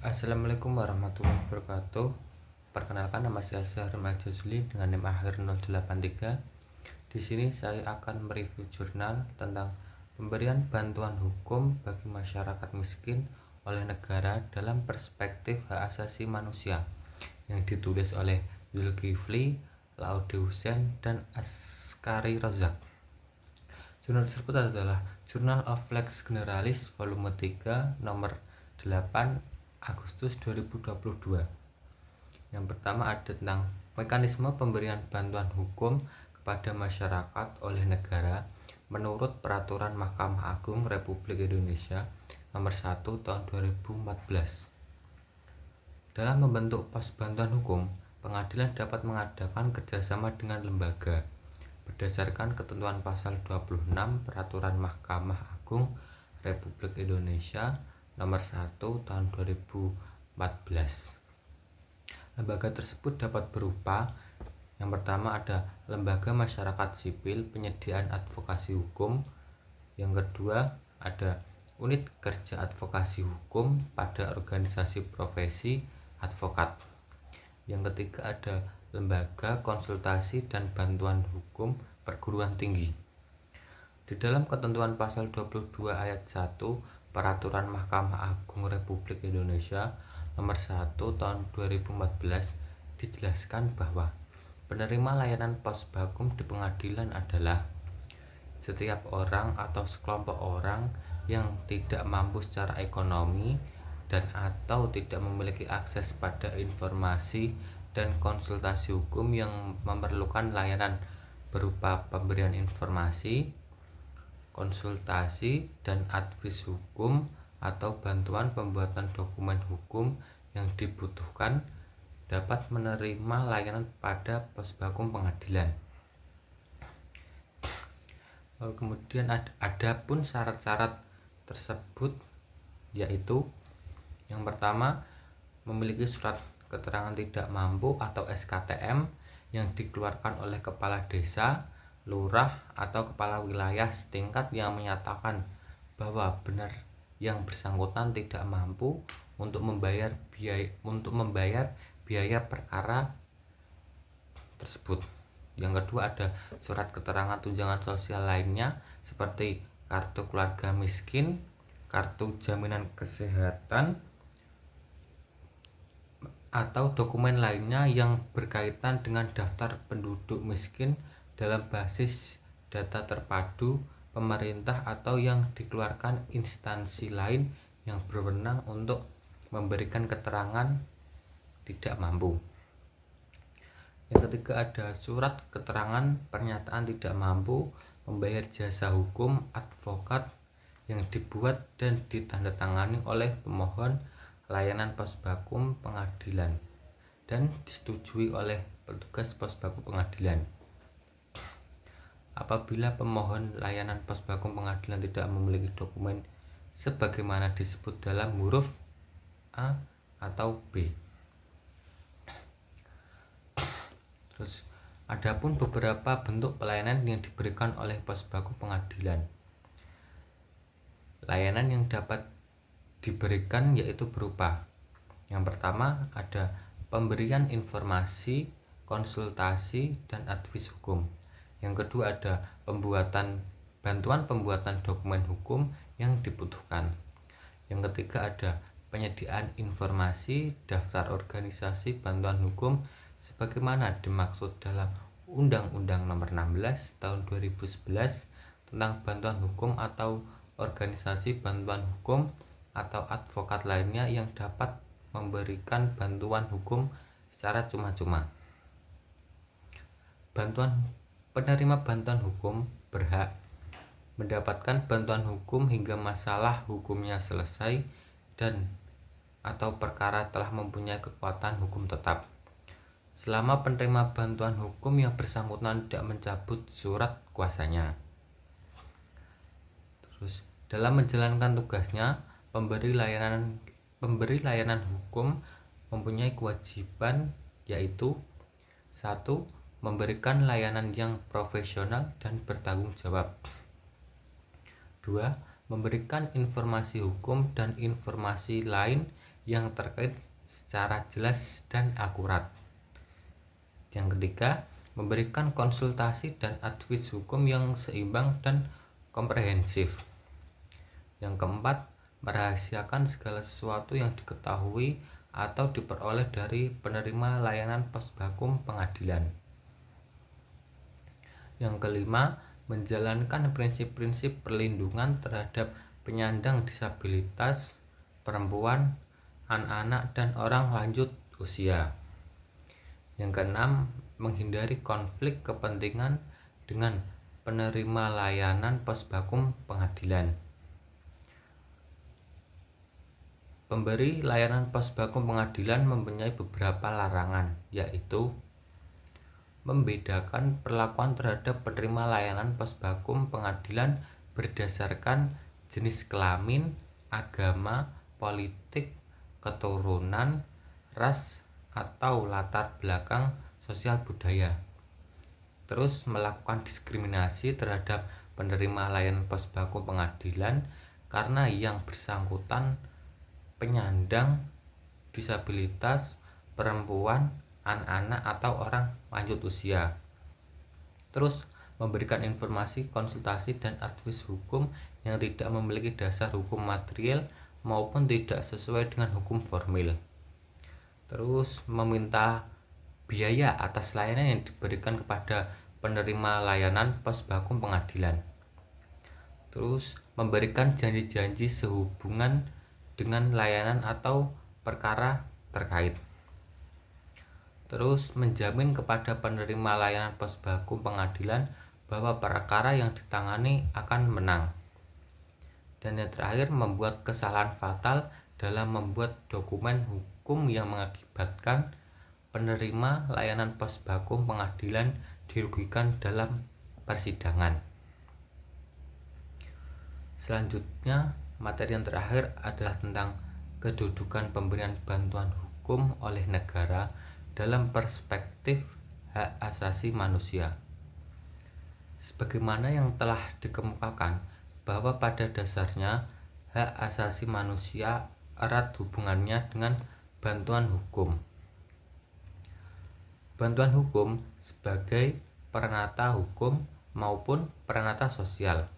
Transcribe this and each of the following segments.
Assalamualaikum warahmatullahi wabarakatuh. Perkenalkan, nama saya Syahrum Al-Jazuli dengan NIM akhir 083. Di sini saya akan mereview jurnal tentang pemberian bantuan hukum bagi masyarakat miskin oleh negara dalam perspektif hak asasi manusia yang ditulis oleh Zulkifli, Laude Hussein, dan Askari Rozak. Jurnal tersebut adalah Journal of Lex Generalis volume 3 nomor 8 Agustus 2022. Yang pertama ada tentang mekanisme pemberian bantuan hukum kepada masyarakat oleh negara menurut Peraturan Mahkamah Agung Republik Indonesia nomor 1 tahun 2014. Dalam membentuk pos bantuan hukum, pengadilan dapat mengadakan kerjasama dengan lembaga berdasarkan ketentuan pasal 26 Peraturan Mahkamah Agung Republik Indonesia nomor 1 tahun 2014. Lembaga tersebut dapat berupa: yang pertama ada lembaga masyarakat sipil penyediaan advokasi hukum, yang kedua ada unit kerja advokasi hukum pada organisasi profesi advokat, yang ketiga ada lembaga konsultasi dan bantuan hukum perguruan tinggi. Di dalam ketentuan pasal 22 ayat 1 Peraturan Mahkamah Agung Republik Indonesia nomor 1 tahun 2014 dijelaskan bahwa penerima layanan pos bakum di pengadilan adalah setiap orang atau sekelompok orang yang tidak mampu secara ekonomi dan atau tidak memiliki akses pada informasi dan konsultasi hukum yang memerlukan layanan berupa pemberian informasi, konsultasi, dan advis hukum atau bantuan pembuatan dokumen hukum yang dibutuhkan dapat menerima layanan pada pos bakum pengadilan. Kemudian ada pun syarat-syarat tersebut, yaitu yang pertama memiliki surat keterangan tidak mampu atau SKTM yang dikeluarkan oleh kepala desa, lurah, atau kepala wilayah setingkat yang menyatakan bahwa benar yang bersangkutan tidak mampu untuk membayar biaya perkara tersebut. Yang kedua ada surat keterangan tunjangan sosial lainnya seperti kartu keluarga miskin, kartu jaminan kesehatan, atau dokumen lainnya yang berkaitan dengan daftar penduduk miskin dalam basis data terpadu pemerintah atau yang dikeluarkan instansi lain yang berwenang untuk memberikan keterangan tidak mampu. Yang ketiga ada surat keterangan pernyataan tidak mampu membayar jasa hukum advokat yang dibuat dan ditandatangani oleh pemohon layanan pos bakum pengadilan dan disetujui oleh petugas pos bakum pengadilan. Apabila pemohon layanan pos bakum pengadilan tidak memiliki dokumen sebagaimana disebut dalam huruf A atau B. Terus adapun beberapa bentuk pelayanan yang diberikan oleh pos bakum pengadilan. Layanan yang dapat diberikan yaitu berupa: yang pertama ada pemberian informasi, konsultasi, dan advis hukum. Yang kedua ada bantuan pembuatan dokumen hukum yang dibutuhkan. Yang ketiga ada penyediaan informasi daftar organisasi bantuan hukum sebagaimana dimaksud dalam Undang-Undang Nomor 16 Tahun 2011 tentang bantuan hukum atau organisasi bantuan hukum atau advokat lainnya yang dapat memberikan bantuan hukum secara cuma-cuma. Penerima bantuan hukum berhak mendapatkan bantuan hukum hingga masalah hukumnya selesai dan atau perkara telah mempunyai kekuatan hukum tetap, selama penerima bantuan hukum yang bersangkutan tidak mencabut surat kuasanya. Terus dalam menjalankan tugasnya, pemberi layanan hukum mempunyai kewajiban yaitu: 1. Memberikan layanan yang profesional dan bertanggung jawab. 2. Memberikan informasi hukum dan informasi lain yang terkait secara jelas dan akurat. Yang ketiga, memberikan konsultasi dan advies hukum yang seimbang dan komprehensif. Yang keempat, merahasiakan segala sesuatu yang diketahui atau diperoleh dari penerima layanan posbakum pengadilan. Yang kelima, menjalankan prinsip-prinsip perlindungan terhadap penyandang disabilitas, perempuan, anak-anak, dan orang lanjut usia. Yang keenam, menghindari konflik kepentingan dengan penerima layanan posbakum pengadilan. Pemberi layanan posbakum pengadilan mempunyai beberapa larangan, yaitu membedakan perlakuan terhadap penerima layanan posbakum pengadilan berdasarkan jenis kelamin, agama, politik, keturunan, ras, atau latar belakang sosial budaya. Terus melakukan diskriminasi terhadap penerima layanan posbakum pengadilan karena yang bersangkutan penyandang disabilitas, perempuan, anak-anak, atau orang lanjut usia. Terus memberikan informasi, konsultasi, dan advies hukum yang tidak memiliki dasar hukum material maupun tidak sesuai dengan hukum formil. Terus meminta biaya atas layanan yang diberikan kepada penerima layanan posbakum pengadilan. Terus memberikan janji-janji sehubungan dengan layanan atau perkara terkait. Terus menjamin kepada penerima layanan posbakum pengadilan bahwa perkara yang ditangani akan menang. Dan yang terakhir, membuat kesalahan fatal dalam membuat dokumen hukum yang mengakibatkan penerima layanan posbakum pengadilan dirugikan dalam persidangan. Selanjutnya, materi yang terakhir adalah tentang kedudukan pemberian bantuan hukum oleh negara dalam perspektif hak asasi manusia. Sebagaimana yang telah dikemukakan bahwa pada dasarnya hak asasi manusia erat hubungannya dengan bantuan hukum. Bantuan hukum sebagai peranata hukum maupun peranata sosial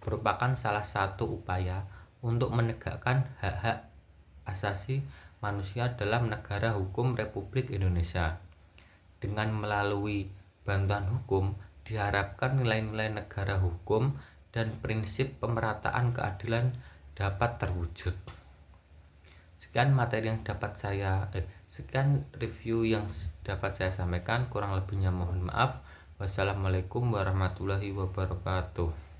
merupakan salah satu upaya untuk menegakkan hak-hak asasi manusia dalam negara hukum Republik Indonesia. Dengan melalui bantuan hukum diharapkan nilai-nilai negara hukum dan prinsip pemerataan keadilan dapat terwujud. Sekian materi yang sekian review yang dapat saya sampaikan, kurang lebihnya mohon maaf. Wassalamualaikum warahmatullahi wabarakatuh.